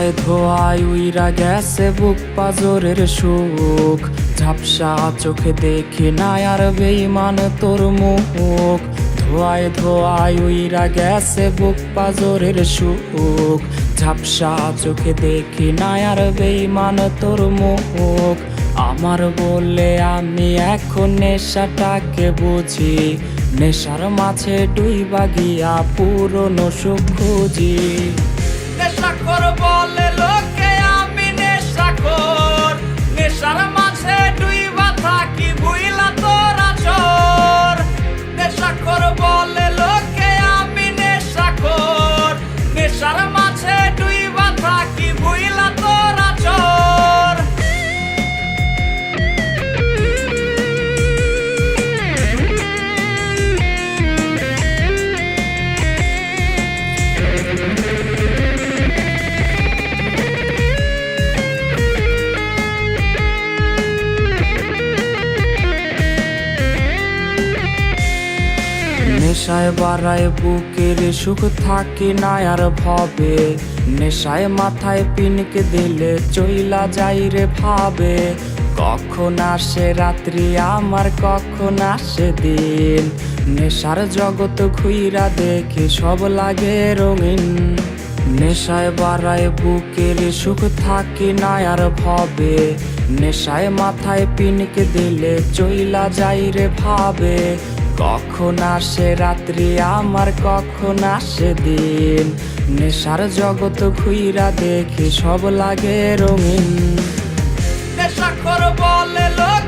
ধোয়ায় ধোয়ায় উইরা গেছে বুক পাজরের সুখ, ঝাপসা চোখে দেখি না আর বেঈমান তোর মুখ। ধোয়ায় ধোয়ায় উইরা গেছে বুক পাজরের সুখ, ঝাপসা চোখে দেখি না আর বেঈমান তোর মুখ। আমার বলে আমি এখন নেশাটাকে বুঝি, নেশার মাঝে ডুইবা গিয়া পুরনো সুখ খুঁজি। নেশাখোর বলে লোকে আমি নেশাখোর, নেশার মাঝে ডুইবা থাকি ভুইলা তোরা চোর। নেশাখোর বলে লোকে আমি নেশাখোর, নেশার মাঝে ডুইবা থাকি ভুইলা তোরা চোর। নেশায় বাড়ায় বুকের সুখ থাকি না আর ভবে, নেশায় মাথায় পিনকে দিলে চইলা যাই রে ভাবে। কখন আসে রাত্রি আমার কখন আসে দিন, নেশার জগৎ ঘুইরা দেখি সব লাগে রঙিন। নেশায় বাড়ায় বুকের সুখ থাকি না আর ভবে, নেশায় মাথায় পিনকে দিলে চইলা যাই রে ভাবে। কখন আসে রাত্রি আমার কখন আসে দিন, নেশার জগৎ ঘুইরা দেখি সব লাগে রঙিন। নেশাখোর বলে লোক